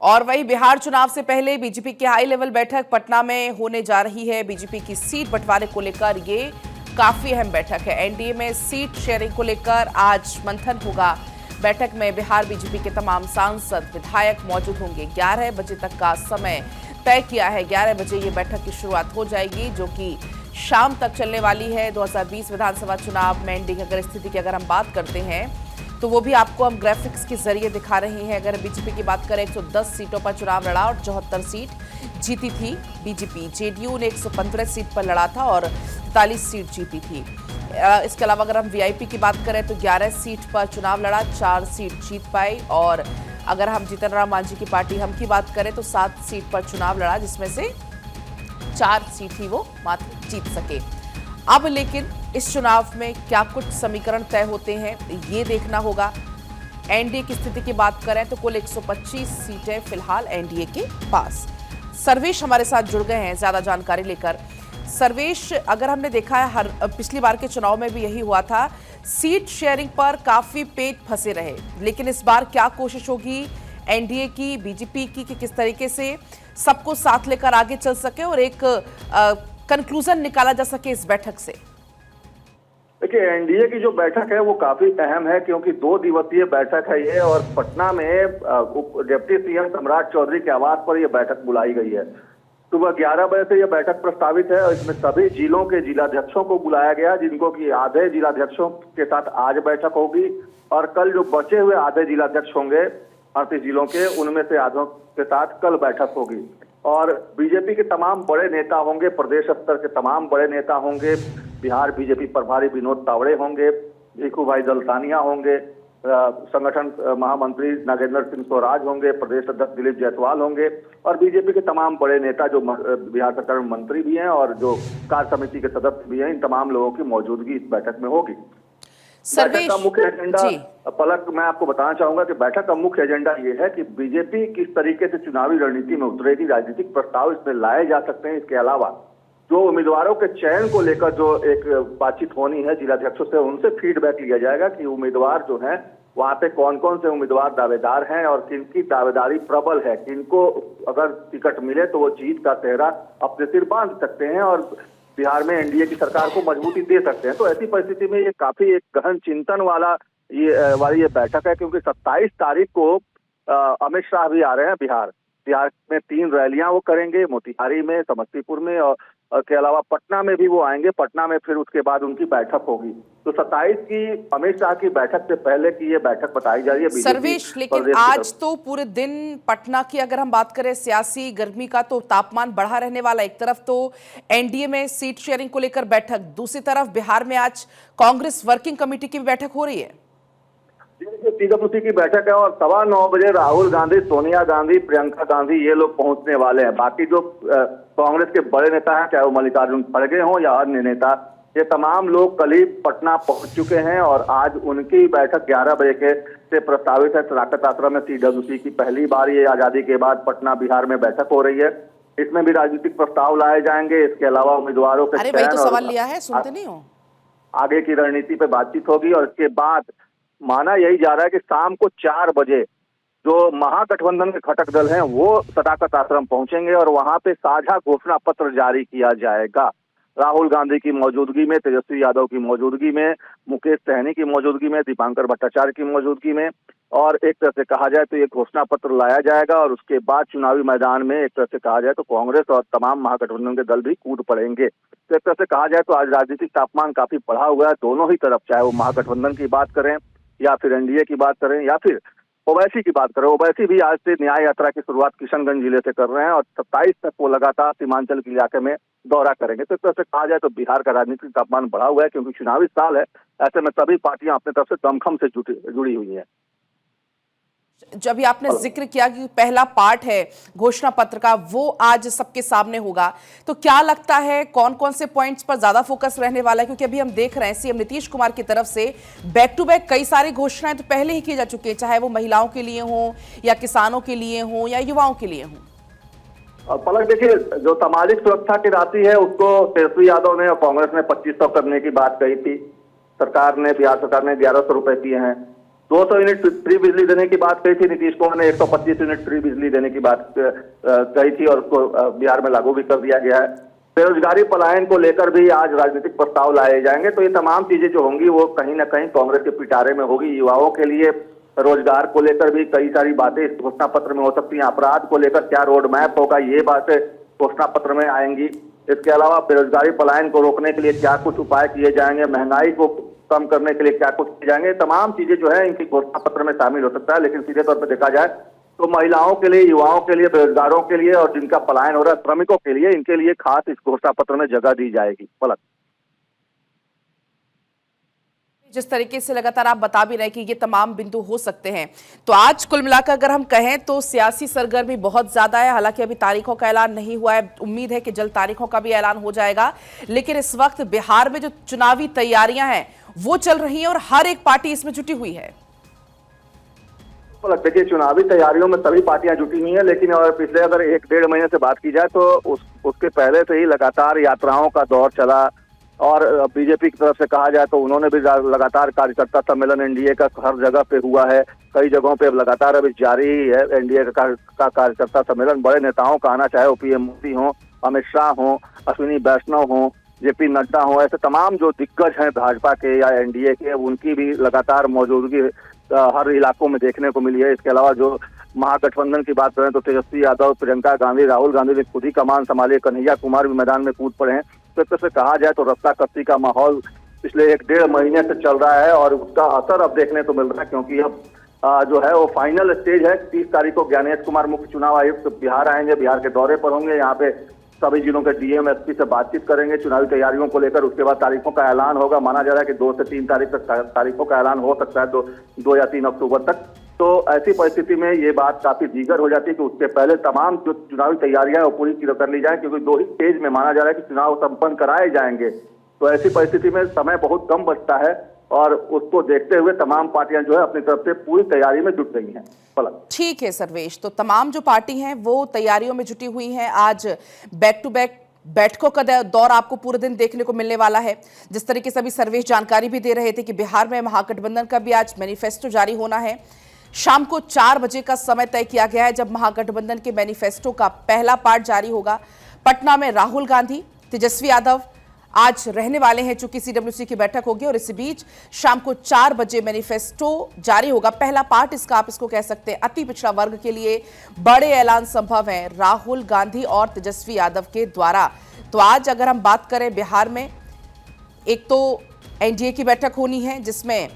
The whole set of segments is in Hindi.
और वही बिहार चुनाव से पहले बीजेपी की हाई लेवल बैठक पटना में होने जा रही है। बीजेपी की सीट बंटवारे को लेकर ये काफी अहम बैठक है। एनडीए में सीट शेयरिंग को लेकर आज मंथन होगा। बैठक में बिहार बीजेपी के तमाम सांसद विधायक मौजूद होंगे। 11 बजे तक का समय तय किया है। 11 बजे ये बैठक की शुरुआत हो जाएगी, जो कि शाम तक चलने वाली है। 2020 विधानसभा चुनाव में एनडीए की अगर स्थिति की अगर हम बात करते हैं तो वो भी आपको हम ग्राफिक्स के जरिए दिखा रहे हैं। अगर बीजेपी की बात करें 110 सीटों पर चुनाव लड़ा और 74 सीट जीती थी बीजेपी। जेडीयू ने 115 सीट पर लड़ा था और 43 सीट जीती थी। इसके अलावा अगर हम वीआईपी की बात करें तो 11 सीट पर चुनाव लड़ा, 4 सीट जीत पाई। और अगर हम जीतन राम मांझी की पार्टी हम की बात करें तो 7 सीट पर चुनाव लड़ा, जिसमें से 4 सीट ही वो मात्र जीत सके। अब लेकिन इस चुनाव में क्या कुछ समीकरण तय होते हैं ये देखना होगा। एनडीए की स्थिति की बात करें तो कुल 125 सीटें फिलहाल एनडीए के पास। सर्वेश हमारे साथ जुड़ गए हैं ज्यादा जानकारी लेकर। सर्वेश, अगर हमने देखा है हर पिछली बार के चुनाव में भी यही हुआ था, सीट शेयरिंग पर काफी पेच फंसे रहे, लेकिन इस बार क्या कोशिश होगी एनडीए की, बीजेपी की कि किस तरीके से सबको साथ लेकर आगे चल सके और एक कंक्लूजन निकाला जा सके इस बैठक से? देखिए, एनडीए की जो बैठक है वो काफी अहम है, क्योंकि 2 दिवसीय बैठक है ये, और पटना में डिप्टी सीएम सम्राट चौधरी के आवास पर यह बैठक बुलाई गई है। सुबह 11 बजे से यह बैठक प्रस्तावित है और इसमें सभी जिलों के जिलाध्यक्षों को बुलाया गया, जिनको कि आधे जिलाध्यक्षों के साथ आज बैठक होगी और कल जो बचे हुए आधे जिलाध्यक्ष होंगे 38 जिलों के, उनमें से आधों के साथ कल बैठक होगी। और बीजेपी के तमाम बड़े नेता होंगे, प्रदेश स्तर के तमाम बड़े नेता होंगे। बिहार बीजेपी प्रभारी विनोद तावड़े होंगे, भीखू भाई दलसानिया होंगे, संगठन महामंत्री नागेंद्र सिंह स्वराज होंगे, प्रदेश अध्यक्ष दिलीप जायसवाल होंगे और बीजेपी के तमाम बड़े नेता जो बिहार सरकार में मंत्री भी हैं और जो कार्य समिति के सदस्य भी हैं, इन तमाम लोगों की मौजूदगी इस बैठक में होगी। बैठक का मुख्य एजेंडा, पलक, मैं आपको बताना चाहूंगा कि बैठक का मुख्य एजेंडा ये है कि बीजेपी किस तरीके से चुनावी रणनीति में उतरेगी, राजनीतिक प्रस्ताव इसमें लाए जा सकते हैं। इसके अलावा जो उम्मीदवारों के चयन को लेकर जो एक बातचीत होनी है जिलाध्यक्षों से, उनसे फीडबैक लिया जाएगा कि उम्मीदवार जो है वहां पे कौन कौन से उम्मीदवार दावेदार हैं और किनकी दावेदारी प्रबल है, किनको अगर टिकट मिले तो वो जीत का सेहरा अपने सिर बांध सकते हैं और बिहार में एनडीए की सरकार को मजबूती दे सकते हैं। तो ऐसी परिस्थिति में ये काफी एक गहन चिंतन वाला ये बैठक है, क्योंकि 27 तारीख को अमित शाह भी आ रहे हैं बिहार में 3 रैलियां वो करेंगे, मोतिहारी में, समस्तीपुर में और के अलावा पटना में भी वो आएंगे। पटना में फिर उसके बाद उनकी बैठक होगी। तो 27 की अमित शाह की बैठक से पहले की ये बैठक बताई जा रही है। सर्वेश, लेकिन आज तो पूरे दिन पटना की अगर हम बात करें सियासी गर्मी का, तो तापमान बढ़ा रहने वाला। एक तरफ तो एनडीए में सीट शेयरिंग को लेकर बैठक, दूसरी तरफ बिहार में आज कांग्रेस वर्किंग कमेटी की बैठक हो रही है। पीडब्ल्यूसी की बैठक है और 9:15 बजे राहुल गांधी, सोनिया गांधी, प्रियंका गांधी ये लोग पहुंचने वाले हैं। बाकी जो कांग्रेस के बड़े नेता हैं, चाहे वो मल्लिकार्जुन खड़गे हों या अन्य नेता, ये तमाम लोग कल ही पटना पहुंच चुके हैं और आज उनकी बैठक 11 बजे के से प्रस्तावित है। शराकत आश्रम में पीडब्ल्यूसी की पहली बार ये आजादी के बाद पटना बिहार में बैठक हो रही है। इसमें भी राजनीतिक प्रस्ताव लाए जाएंगे। इसके अलावा उम्मीदवारों के अरे भाई तो सवाल लिया है, सुनते नहीं हो, आगे की रणनीति पे बातचीत होगी। और इसके बाद माना यही जा रहा है कि शाम को 4 बजे जो महागठबंधन के घटक दल हैं वो शराकत आश्रम पहुंचेंगे और वहां पे साझा घोषणा पत्र जारी किया जाएगा। राहुल गांधी की मौजूदगी में, तेजस्वी यादव की मौजूदगी में, मुकेश सहनी की मौजूदगी में, दीपांकर भट्टाचार्य की मौजूदगी में, और एक तरह से कहा जाए तो ये घोषणा पत्र लाया जाएगा और उसके बाद चुनावी मैदान में एक तरह से कहा जाए तो कांग्रेस और तमाम महागठबंधन के दल भी कूद पड़ेंगे। तो एक तरह से कहा जाए तो आज राजनीतिक तापमान काफी बढ़ा हुआ है दोनों ही तरफ, चाहे वो महागठबंधन की बात करें या फिर एनडीए की बात करें या फिर ओवैसी की बात करें। ओवैसी भी आज से न्याय यात्रा की शुरुआत किशनगंज जिले से कर रहे हैं और 27 तक वो लगातार सीमांचल के इलाके में दौरा करेंगे। तो इस तरह से कहा जाए तो बिहार का राजनीतिक तापमान बढ़ा हुआ है, क्योंकि चुनावी साल है। ऐसे में सभी पार्टियां अपने तरफ से दमखम से जुड़ी हुई हैं। जब भी आपने जिक्र किया कि पहला पार्ट है घोषणा पत्र का, वो आज सबके सामने होगा, तो क्या लगता है कौन कौन से पॉइंट्स पर ज्यादा फोकस रहने वाला है? क्योंकि अभी हम देख रहे हैं सीएम नीतीश कुमार की तरफ से बैक टू बैक कई सारी घोषणाएं तो पहले ही की जा चुकी है, चाहे वो महिलाओं के लिए हो या किसानों के लिए हो या युवाओं के लिए हो। पलक, देखिए, जो सामाजिक सुरक्षा की राशि है उसको तेजस्वी यादव ने और कांग्रेस ने 2500 करने की बात कही थी। बिहार सरकार ने 1100 रुपए किए हैं। 200 यूनिट फ्री बिजली देने की बात कही थी नीतीश कुमार ने, 125 यूनिट फ्री बिजली देने की बात कही थी और उसको बिहार में लागू भी कर दिया गया है। बेरोजगारी पलायन को लेकर भी आज राजनीतिक प्रस्ताव लाए जाएंगे। तो ये तमाम चीजें जो होंगी वो कहीं ना कहीं कांग्रेस के पिटारे में होगी। युवाओं के लिए रोजगार को लेकर भी कई सारी बातें इस घोषणा पत्र में हो सकती हैं। अपराध को लेकर क्या रोड मैप होगा, ये बातें घोषणा पत्र में आएंगी। इसके अलावा बेरोजगारी पलायन को रोकने के लिए क्या कुछ उपाय किए जाएंगे, महंगाई को कम करने के लिए क्या कुछ किए जाएंगे, तमाम चीजें जो है इनकी घोषणा पत्र में शामिल हो सकता है। लेकिन सीधे तौर पर देखा जाए तो महिलाओं के लिए, युवाओं के लिए, बेरोजगारों के लिए और जिनका पलायन हो रहा है श्रमिकों के लिए, इनके लिए खास इस घोषणा पत्र में जगह दी जाएगी। पलक, जिस तरीके से लगातार आप बता भी रहे कि ये तमाम बिंदु हो सकते हैं, तो आज कुल मिलाकर अगर हम कहें तो सियासी सरगर्मी बहुत ज्यादा है। हालांकि अभी तारीखों का ऐलान नहीं हुआ है, उम्मीद है कि जल्द तारीखों का भी ऐलान हो जाएगा। लेकिन इस वक्त बिहार में जो चुनावी तैयारियां हैं वो चल रही हैं और हर एक पार्टी इसमें जुटी हुई है। देखिए, चुनावी तैयारियों में सभी पार्टियां जुटी हुई हैं, लेकिन और पिछले अगर 1-1.5 महीने से बात की जाए तो उसके पहले से ही लगातार यात्राओं का दौर चला। और बीजेपी की तरफ से कहा जाए तो उन्होंने भी लगातार कार्यकर्ता सम्मेलन एनडीए का हर जगह पे हुआ है, कई जगहों पे लगातार अभी जारी ही है एनडीए का कार्यकर्ता सम्मेलन। बड़े नेताओं का आना, चाहे वो पीएम मोदी हो, अमित शाह हो, अश्विनी वैष्णव हो, जेपी नड्डा हो, ऐसे तमाम जो दिग्गज हैं भाजपा के या एनडीए के, उनकी भी लगातार मौजूदगी हर इलाकों में देखने को मिली है। इसके अलावा जो महागठबंधन की बात करें तो तेजस्वी यादव, प्रियंका गांधी, राहुल गांधी ने खुद ही कमान संभाली, कन्हैया कुमार भी मैदान में कूद पड़े हैं। तो एक तरह से कहा जाए तो रस्सा कस्सी का माहौल पिछले 1-1.5 महीने से चल रहा है और उसका असर अब देखने को मिल रहा है, क्योंकि अब जो है वो फाइनल स्टेज है। 30 तारीख को ज्ञानेश कुमार मुख्य चुनाव आयुक्त बिहार आएंगे, बिहार के दौरे पर होंगे, यहाँ पे सभी जिलों के डीएम एसपी से बातचीत करेंगे चुनावी तैयारियों को लेकर। उसके बाद तारीखों का ऐलान होगा। माना जा रहा है कि 2 से 3 तारीख तक तारीखों का ऐलान हो सकता है, 2 या 3 अक्टूबर तक। तो ऐसी परिस्थिति में ये बात काफी दीगर हो जाती है कि उसके पहले तमाम जो चुनावी तैयारियां वो पूरी कर ली जाए, क्योंकि 2 ही स्टेज में माना जा रहा है कि चुनाव संपन्न कराए जाएंगे। तो ऐसी परिस्थिति में समय बहुत कम बचता है और उसको देखते हुए तमाम पार्टियां जो है अपनी तरफ से पूरी तैयारी में जुट गई हैं। ठीक है सर्वेश, तो तमाम जो पार्टी हैं वो तैयारियों में जुटी हुई हैं। आज बैक टू बैक बैठकों का दौर आपको पूरे दिन देखने को मिलने वाला है। जिस तरीके से अभी सर्वेश जानकारी भी दे रहे थे कि बिहार में महागठबंधन का भी आज मैनिफेस्टो जारी होना है। शाम को 4 बजे का समय तय किया गया है जब महागठबंधन के मैनिफेस्टो का पहला पार्ट जारी होगा। पटना में राहुल गांधी, तेजस्वी यादव आज रहने वाले हैं, चूंकि सीडब्ल्यूसी की बैठक होगी और इसी बीच शाम को 4 बजे मैनिफेस्टो जारी होगा। पहला पार्ट इसका आप इसको कह सकते हैं अति पिछड़ा वर्ग के लिए बड़े ऐलान संभव है राहुल गांधी और तेजस्वी यादव के द्वारा। तो आज अगर हम बात करें बिहार में, एक तो एनडीए की बैठक होनी है जिसमें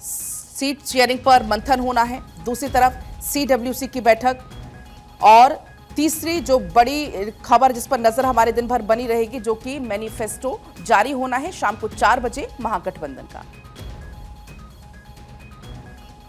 सीट शेयरिंग पर मंथन होना है, दूसरी तरफ सीडब्ल्यूसी की बैठक, और तीसरी जो बड़ी खबर जिस पर नजर हमारे दिन भर बनी रहेगी जो कि मैनिफेस्टो जारी होना है शाम को 4 बजे महागठबंधन का।